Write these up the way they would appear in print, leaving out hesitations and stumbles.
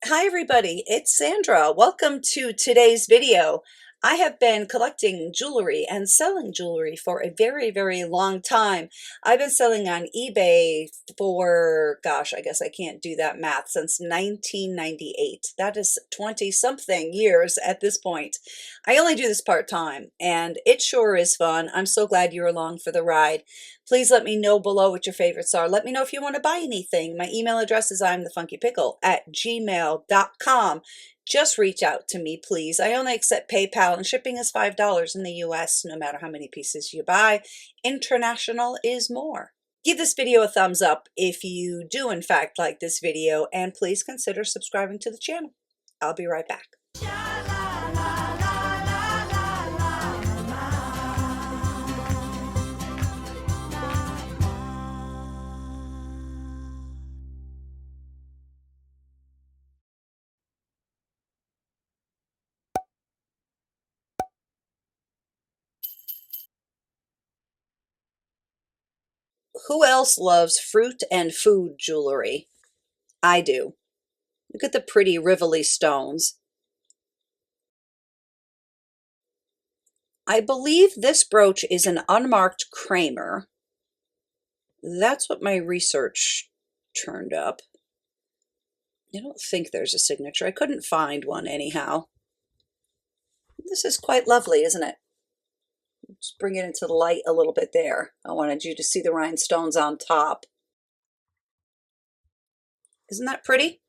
Hi everybody, it's Sandra. Welcome to today's video. I have been collecting jewelry and selling jewelry for a very long time. I've been selling on eBay for, gosh, I guess I can't do that math, since 1998. That is 20 something years at this point. I only do this part-time and it sure is fun. I'm so glad you're along for the ride. Please let me know below what your favorites are. Let me know if you want to buy anything. My email address is imthefunkypickle@gmail.com. Just reach out to me, please. I only accept PayPal and shipping is $5 in the US, no matter how many pieces you buy. International is more. Give this video a thumbs up if you do in fact like this video, and please consider subscribing to the channel. I'll be right back. Who else loves fruit and food jewelry? I do. Look at the pretty Rivoli stones. I believe this brooch is an unmarked Kramer. That's what my research turned up. I don't think there's a signature. I couldn't find one anyhow. This is quite lovely, isn't it? Just bring it into the light a little bit there. I wanted you to see the rhinestones on top. Isn't that pretty?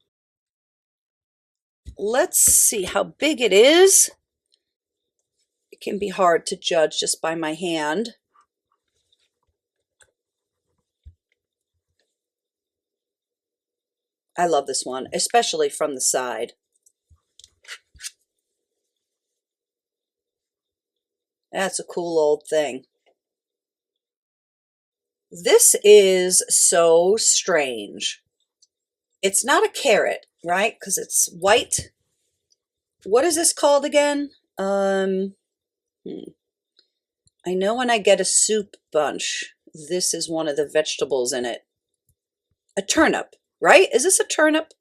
Let's see how big it is. It can be hard to judge just by my hand. I love this one, especially from the side. That's a cool old thing. This is so strange. It's not a carat, right? Because it's white. What is this called again? I know when I get a soup bunch, this is one of the vegetables in it. A turnip, right? Is this a turnip?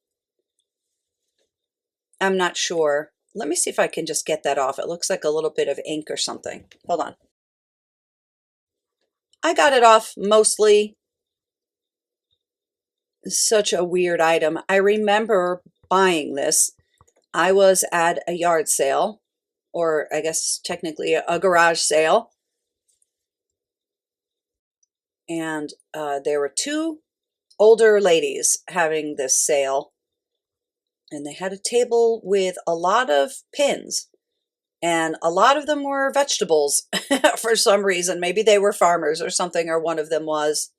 I'm not sure. Let me see if I can just get that off. It looks like a little bit of ink or something. Hold on. I got it off mostly. Such a weird item. I remember buying this. I was at a yard sale, or I guess technically a garage sale. And there were two older ladies having this sale. And they had a table with a lot of pins. And a lot of them were vegetables for some reason. Maybe they were farmers or something, or one of them was.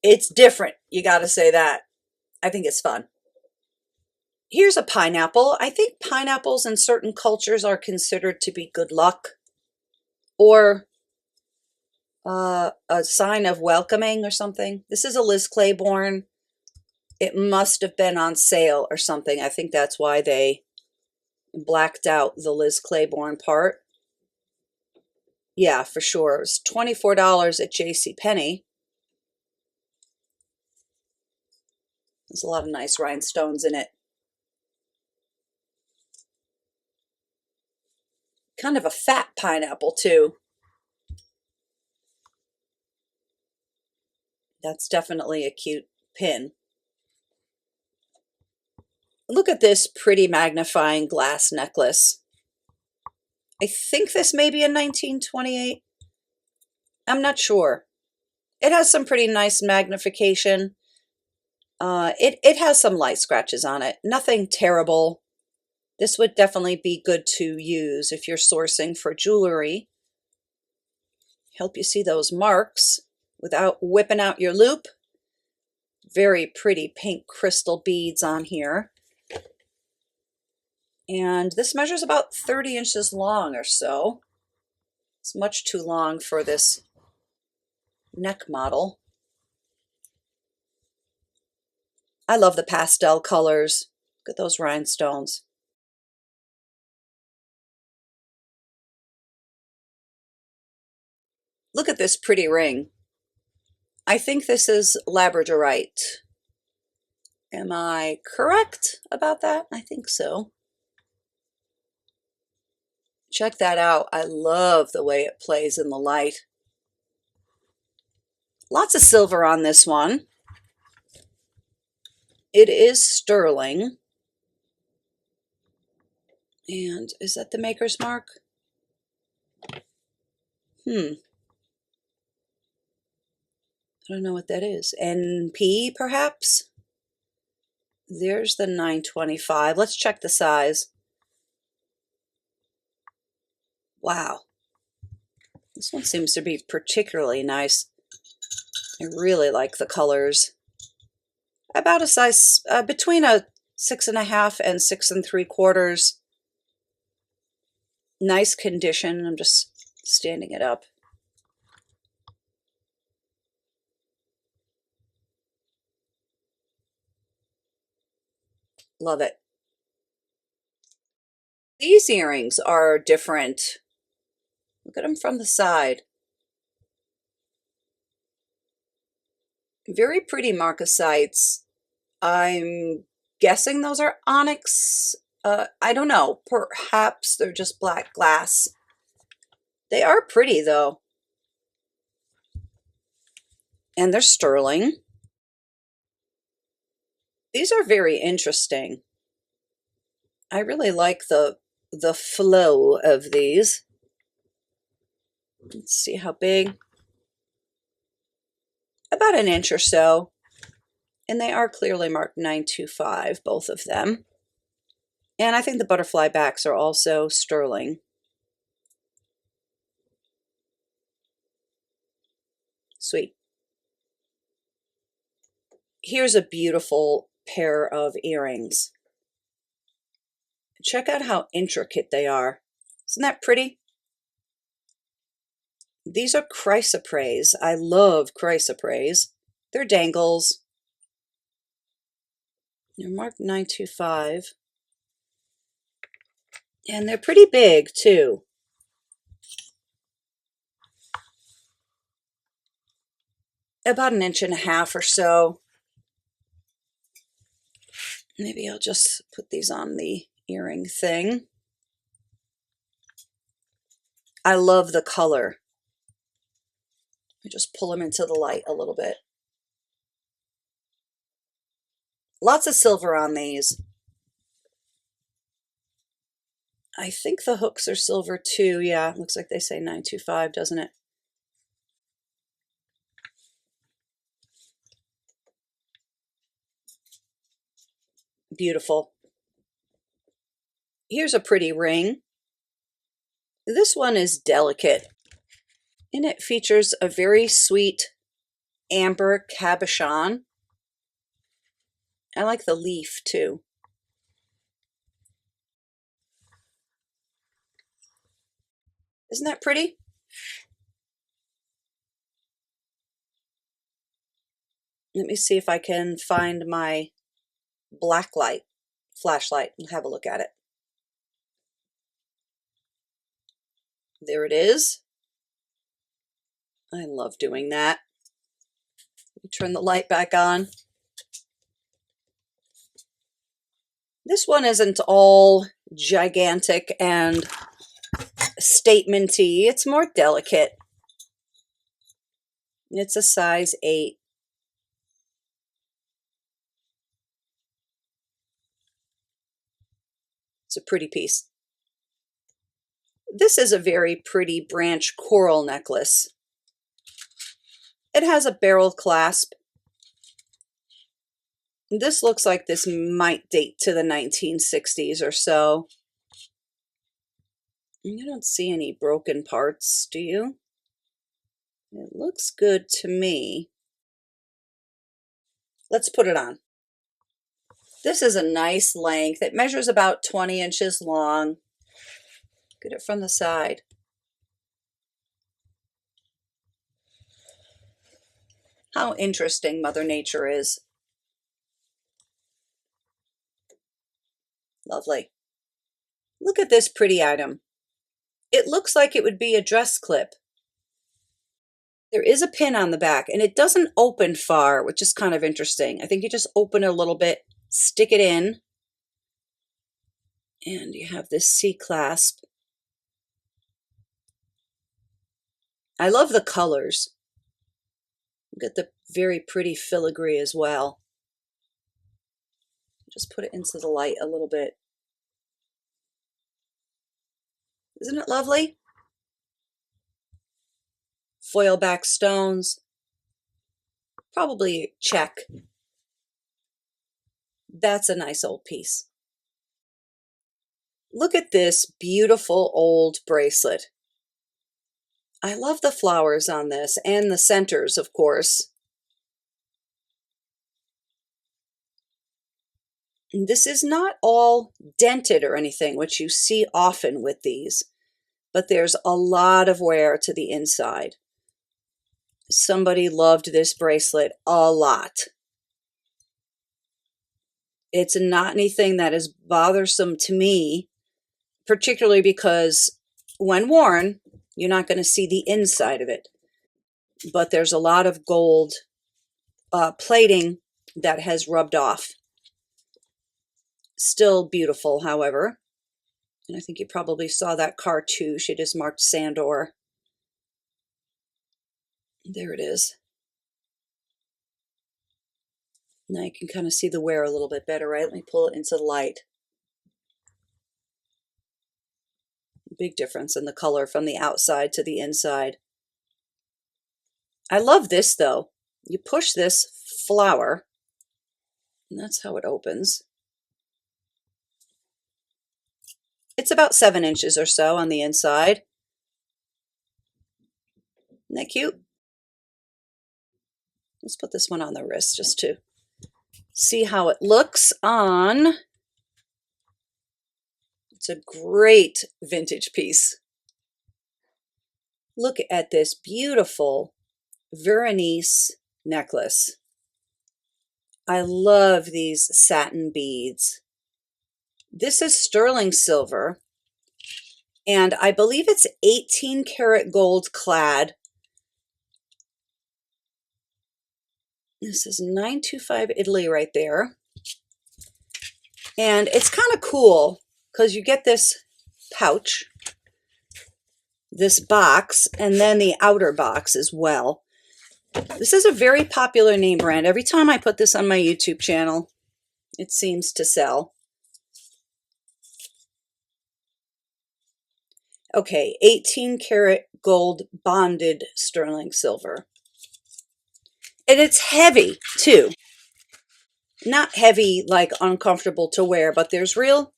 It's different. You got to say that. I think it's fun. Here's a pineapple. I think pineapples in certain cultures are considered to be good luck, or a sign of welcoming or something. This is a Liz Claiborne. It must have been on sale or something. I think that's why they blacked out the Liz Claiborne part. Yeah, for sure. It was $24 at JCPenney. There's a lot of nice rhinestones in it. Kind of a fat pineapple too. That's definitely a cute pin. Look at this pretty magnifying glass necklace. I think this may be a 1928. I'm not sure. It has some pretty nice magnification. It has some light scratches on it. Nothing terrible. This would definitely be good to use if you're sourcing for jewelry. Help you see those marks without whipping out your loop. Very pretty pink crystal beads on here. And this measures about 30 inches long or so. It's much too long for this neck model. I love the pastel colors. Look at those rhinestones. Look at this pretty ring. I think this is labradorite. Am I correct about that? I think so. Check that out. I love the way it plays in the light. Lots of silver on this one. It is sterling. And is that the maker's mark? I don't know what that is. NP, perhaps? There's the 925. Let's check the size. Wow. This one seems to be particularly nice. I really like the colors. About a size between a 6.5 and 6 3/4. Nice condition. I'm just standing it up. Love it. These earrings are different. Look at them from the side. Very pretty marcasites. I'm guessing those are onyx. I don't know. Perhaps they're just black glass. They are pretty though. And they're sterling. These are very interesting. I really like the flow of these. Let's see how big. About an inch or so. And they are clearly marked 925, both of them. And I think the butterfly backs are also sterling. Sweet. Here's a beautiful pair of earrings. Check out how intricate they are. Isn't that pretty? These are chrysoprase. I love chrysoprase. They're dangles. They're marked 925. And they're pretty big too. About an inch and a half or so. Maybe I'll just put these on the earring thing. I love the color. I just pull them into the light a little bit. Lots of silver on these. I think the hooks are silver too. Yeah, looks like they say 925, doesn't it? Beautiful. Here's a pretty ring. This one is delicate, and it features a very sweet amber cabochon. I like the leaf too. Isn't that pretty? Let me see if I can find my black light flashlight and have a look at it. There it is. I love doing that. Let me turn the light back on. This one isn't all gigantic and statementy. It's more delicate. It's a size 8. It's a pretty piece. This is a very pretty branch coral necklace. It has a barrel clasp. This looks like this might date to the 1960s or so. I don't see any broken parts, do you? It looks good to me. Let's put it on. This is a nice length. It measures about 20 inches long. Get it from the side. How interesting Mother Nature is. Lovely. Look at this pretty item. It looks like it would be a dress clip. There is a pin on the back, and it doesn't open far, which is kind of interesting. I think you just open it a little bit, stick it in, and you have this C-clasp. I love the colors. Get the very pretty filigree as well. Just put it into the light a little bit. Isn't it lovely? Foil back stones. Probably check. That's a nice old piece. Look at this beautiful old bracelet. I love the flowers on this and the centers, of course. This is not all dented or anything, which you see often with these, but there's a lot of wear to the inside. Somebody loved this bracelet a lot. It's not anything that is bothersome to me, particularly because when worn, you're not going to see the inside of it. But there's a lot of gold plating that has rubbed off. Still beautiful, however. And I think you probably saw that cartouche. It is marked Sandor. There it is. Now you can kind of see the wear a little bit better, right? Let me pull it into the light. Big difference in the color from the outside to the inside. I love this though. You push this flower, and that's how it opens. It's about 7 inches or so on the inside. Isn't that cute? Let's put this one on the wrist just to see how it looks on. It's a great vintage piece. Look at this beautiful Veronese necklace. I love these satin beads. This is sterling silver, and I believe it's 18 karat gold clad. This is 925 Italy right there. And it's kind of cool because you get this pouch, this box, and then the outer box as well. This is a very popular name brand. Every time I put this on my YouTube channel, it seems to sell. Okay, 18 karat gold bonded sterling silver. And it's heavy too. Not heavy like uncomfortable to wear, but there's real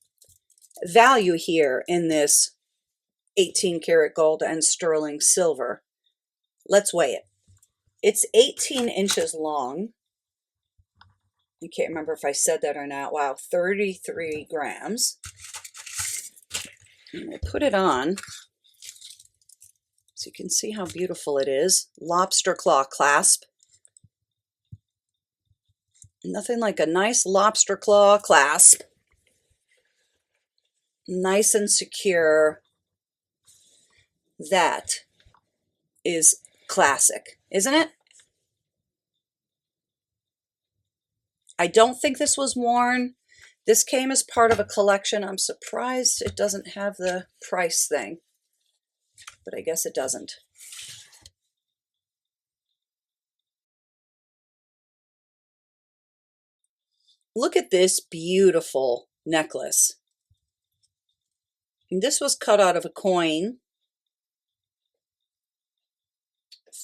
value here in this 18 karat gold and sterling silver. Let's weigh it. It's 18 inches long. I can't remember if I said that or not. Wow, 33 grams. I'm going to put it on so you can see how beautiful it is. Lobster claw clasp. Nothing like a nice lobster claw clasp. Nice and secure. That is classic, isn't it? I don't think this was worn. This came as part of a collection. I'm surprised it doesn't have the price thing, but I guess it doesn't. Look at this beautiful necklace. And this was cut out of a coin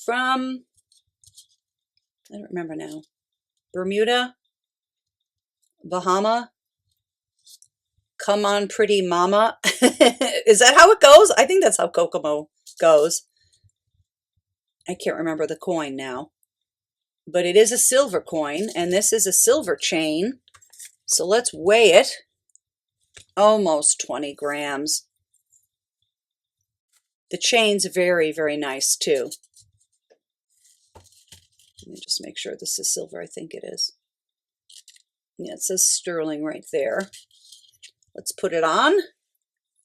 from, I don't remember now, Bermuda, Bahama. Come on, pretty mama. Is that how it goes? I think that's how Kokomo goes. I can't remember the coin now. But it is a silver coin, and this is a silver chain. So let's weigh it. Almost 20 grams. The chain's very, very nice too. Let me just make sure this is silver. I think it is. Yeah, it says sterling right there. Let's put it on.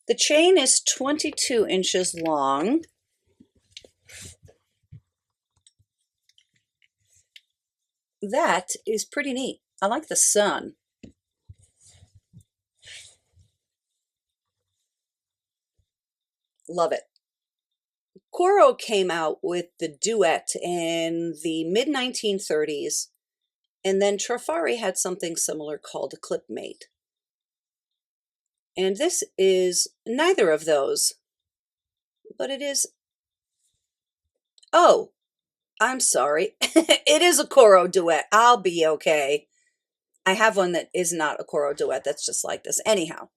The chain is 22 inches long. That is pretty neat. I like the sun. Love it. Coro came out with the duet in the mid 1930s, and then Trifari had something similar called a clipmate. And this is neither of those, but it is. Oh, I'm sorry. It is a Coro duet. I'll be okay. I have one that is not a Coro duet that's just like this. Anyhow,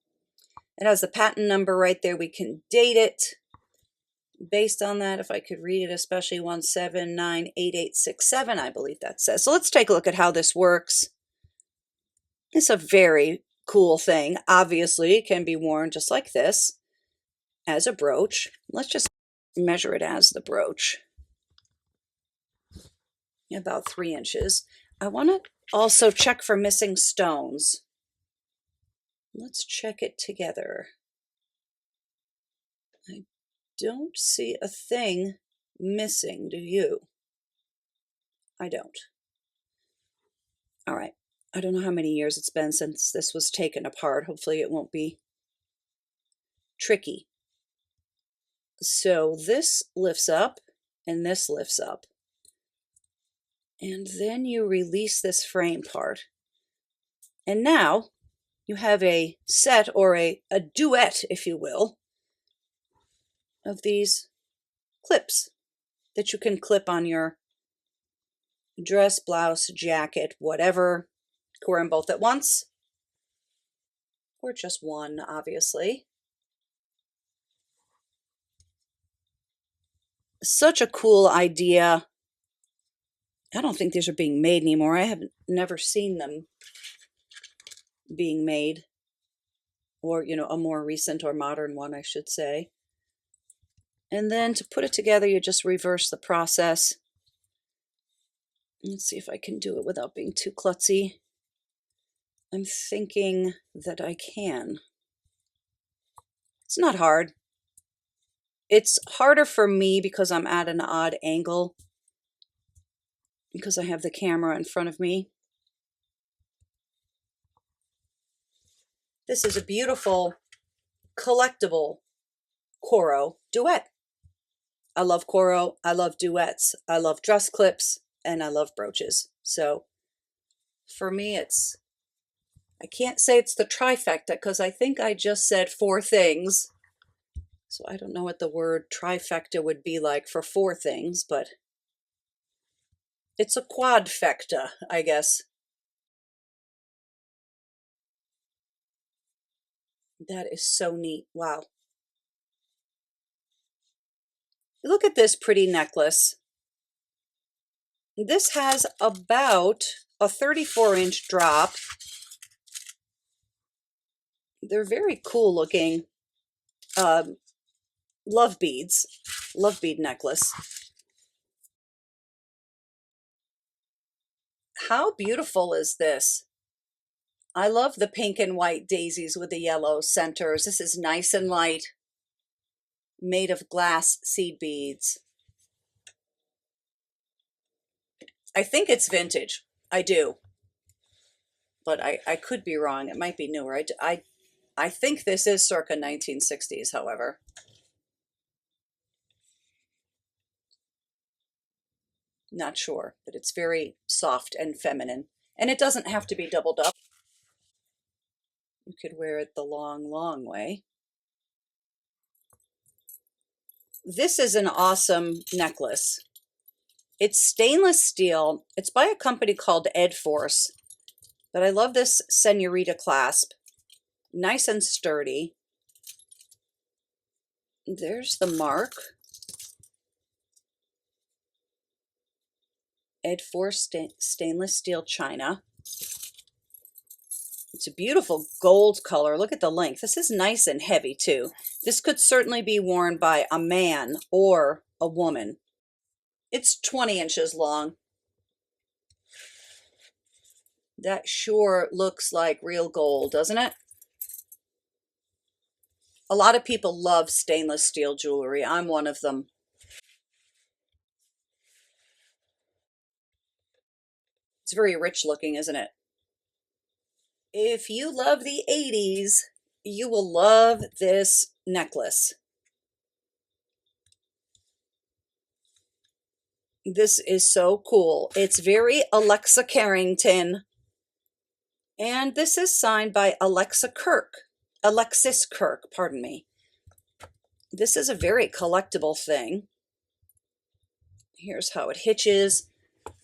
it has the patent number right there. We can date it based on that. If I could read it, especially 1798867, I believe that says. So let's take a look at how this works. It's a very cool thing. Obviously, it can be worn just like this as a brooch. Let's just measure it as the brooch. About 3 inches. I want to also check for missing stones. Let's check it together. I don't see a thing missing, do you? I don't. All right. I don't know how many years it's been since this was taken apart. Hopefully it won't be tricky. So this lifts up and this lifts up. And then you release this frame part. And now you have a set, or a duet, if you will, of these clips that you can clip on your dress, blouse, jacket, whatever. Wear them both at once, or just one, obviously. Such a cool idea. I don't think these are being made anymore. I have never seen them being made, or, a more recent or modern one, I should say. And then to put it together, you just reverse the process. Let's see if I can do it without being too klutzy. I'm thinking that I can. It's not hard. It's harder for me because I'm at an odd angle, because I have the camera in front of me. This is a beautiful collectible Coro duet. I love Coro, I love duets, I love dress clips, and I love brooches. So for me, I can't say it's the trifecta because I think I just said 4 things. So I don't know what the word trifecta would be like for 4 things, but it's a quadfecta, I guess. That is so neat. Wow. Look at this pretty necklace. This has about a 34-inch drop. They're very cool looking love beads, love bead necklace. How beautiful is this? I love the pink and white daisies with the yellow centers. This is nice and light, made of glass seed beads. I think it's vintage. I do. But I could be wrong. It might be newer. I think this is circa 1960s, however. Not sure, but it's very soft and feminine. And it doesn't have to be doubled up. You could wear it the long, long way. This is an awesome necklace. It's stainless steel. It's by a company called Ed Force. But I love this senorita clasp. Nice and sturdy. There's the mark. Ed Force stainless steel china. It's a beautiful gold color. Look at the length. This is nice and heavy too. This could certainly be worn by a man or a woman. It's 20 inches long. That sure looks like real gold, doesn't it? A lot of people love stainless steel jewelry. I'm one of them. It's very rich looking, isn't it? If you love the 80s, you will love this necklace. This is so cool. It's very Alexa Carrington. And this is signed by Alexis Kirk, pardon me. This is a very collectible thing. Here's how it hitches.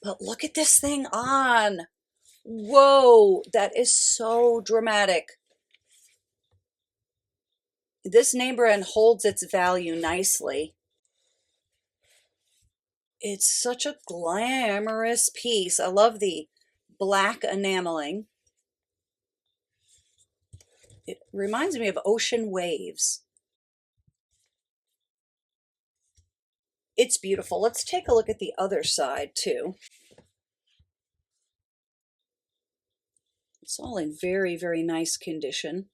But look at this thing on. Whoa, that is so dramatic. This name brand holds its value nicely. It's such a glamorous piece. I love the black enameling. It reminds me of ocean waves. It's beautiful. Let's take a look at the other side too. It's all in very, very nice condition.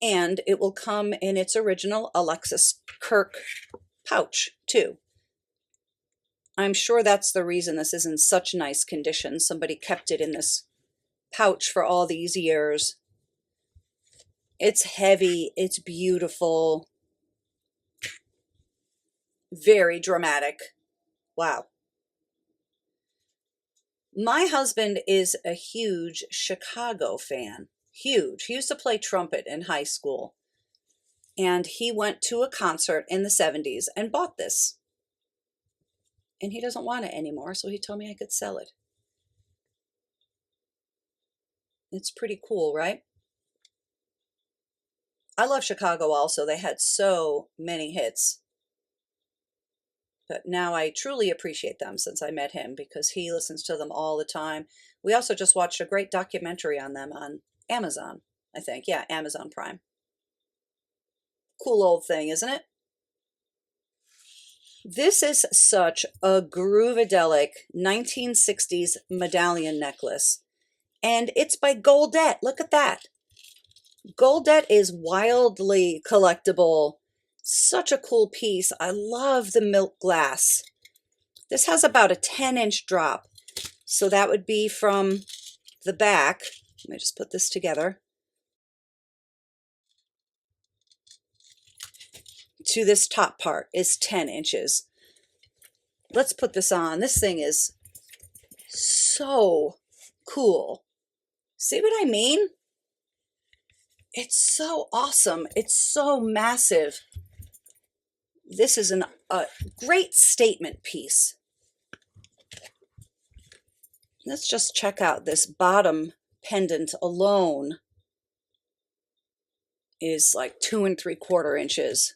And it will come in its original Alexis Kirk pouch too. I'm sure that's the reason this is in such nice condition. Somebody kept it in this pouch for all these years. It's heavy, it's beautiful, very dramatic. Wow. My husband is a huge Chicago fan. Huge. He used to play trumpet in high school. And he went to a concert in the 70s and bought this. And he doesn't want it anymore, so he told me I could sell it. It's pretty cool, right? I love Chicago also. They had so many hits. But now I truly appreciate them since I met him because he listens to them all the time. We also just watched a great documentary on them on Amazon, I think. Yeah, Amazon Prime. Cool old thing, isn't it? This is such a groovadelic 1960s medallion necklace. And it's by Goldette. Look at that. Goldette is wildly collectible. Such a cool piece. I love the milk glass. This has about a 10-inch drop. So that would be from the back. Let me just put this together. To this top part is 10 inches. Let's put this on. This thing is so cool. See what I mean? It's so awesome. It's so massive. This is a great statement piece. Let's just check out this bottom pendant alone is like 2 3/4 inches.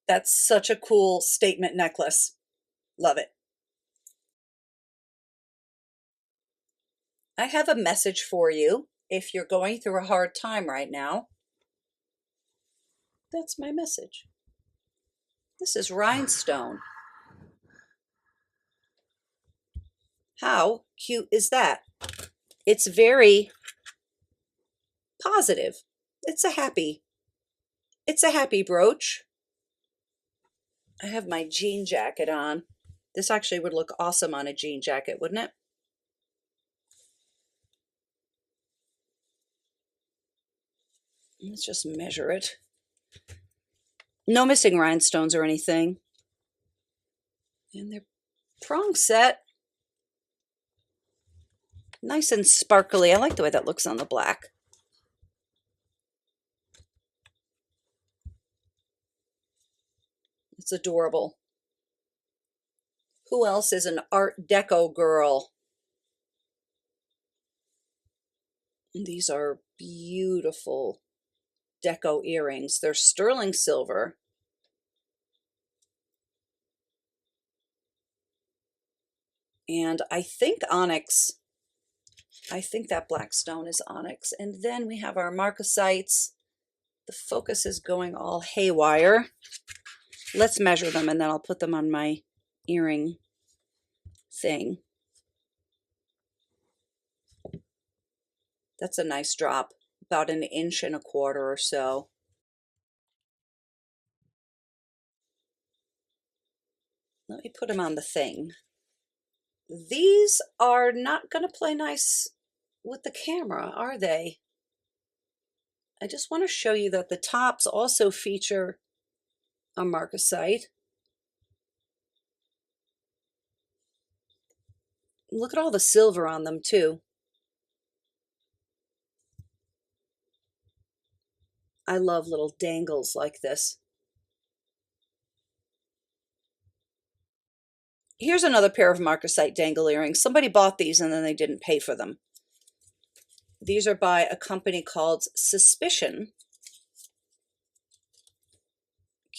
That's such a cool statement necklace. Love it. I have a message for you if you're going through a hard time right now. That's my message. This is rhinestone. How cute is that? It's very positive. It's a happy brooch. I have my jean jacket on. This actually would look awesome on a jean jacket, wouldn't it? Let's just measure it. No missing rhinestones or anything. And they're prong set. Nice and sparkly. I like the way that looks on the black. It's adorable. Who else is an Art Deco girl? And these are beautiful deco earrings. They're sterling silver. And I think onyx. I think that black stone is onyx. And then we have our marcasites. The focus is going all haywire. Let's measure them and then I'll put them on my earring thing. That's a nice drop, about 1.25 inches or so. Let me put them on the thing. These are not going to play nice with the camera, are they? I just want to show you that the tops also feature a marcasite. Look at all the silver on them too. I love little dangles like this. Here's another pair of marcasite dangle earrings. Somebody bought these and then they didn't pay for them. These are by a company called Suspicion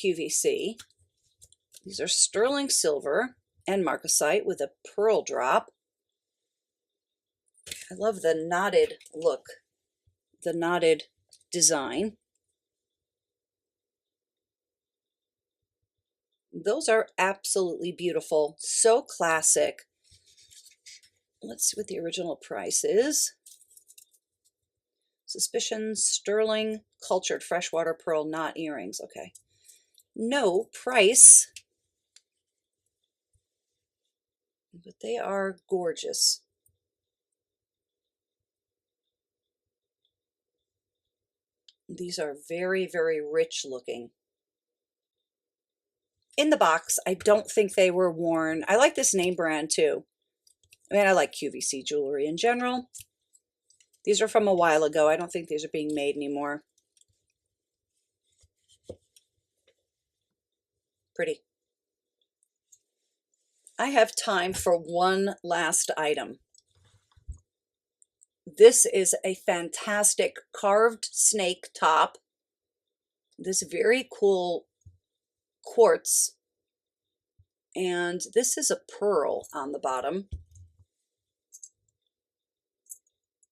QVC. These are sterling silver and marcasite with a pearl drop. I love the knotted look, the knotted design. Those are absolutely beautiful, so classic. Let's see what the original price is. Suspicion sterling cultured freshwater pearl knot earrings. Okay. No price, but they are gorgeous. These are very, very rich looking. In the box, I don't think they were worn. I like this name brand too. I mean, I like QVC jewelry in general. These are from a while ago. I don't think these are being made anymore. Pretty. I have time for one last item. This is a fantastic carved snake top. This very cool quartz. And this is a pearl on the bottom.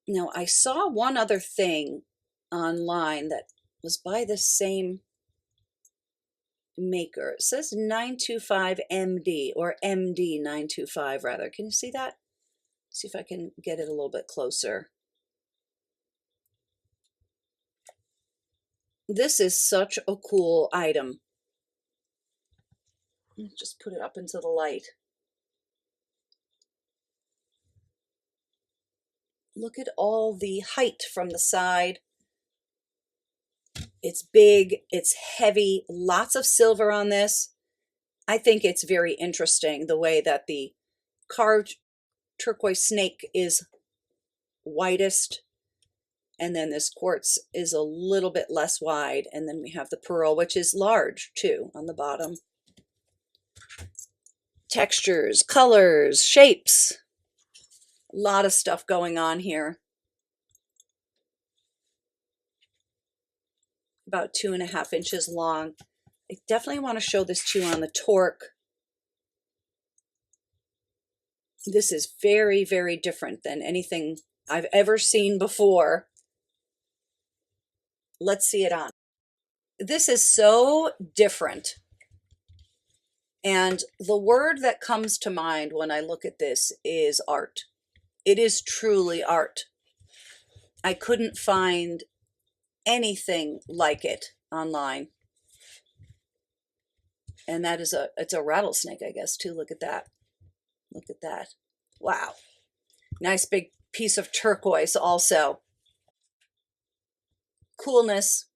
Now, I saw one other thing online that was by the same maker. It says 925 MD, or MD 925 rather. Can you see that? See if I can get it a little bit closer. This is such a cool item. Just put it up into the light. Look at all the height from the side. It's big, it's heavy, lots of silver on this. I think it's very interesting the way that the carved turquoise snake is widest, and then this quartz is a little bit less wide, and then we have the pearl, which is large too on the bottom. Textures, colors, shapes, a lot of stuff going on here. About 2.5 inches long. I definitely want to show this to you on the torque. This is very, very different than anything I've ever seen before. Let's see it on. This is so different. And the word that comes to mind when I look at this is art. It is truly art. I couldn't find anything like it online. And that is it's a rattlesnake, I guess, too. Look at that. Look at that. Wow. Nice big piece of turquoise also. Coolness.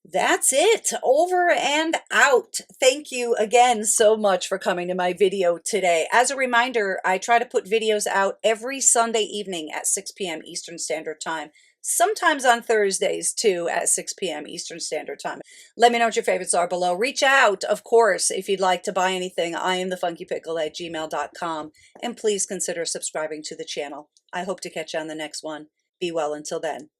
That's it. Over and out. Thank you again so much for coming to my video today. As a reminder, I try to put videos out every Sunday evening at 6 p.m. Eastern Standard Time. Sometimes on Thursdays too at 6 p.m. Eastern Standard Time. Let me know what your favorites are below. Reach out, of course, if you'd like to buy anything. I am thefunkypickle@gmail.com. And please consider subscribing to the channel. I hope to catch you on the next one. Be well until then.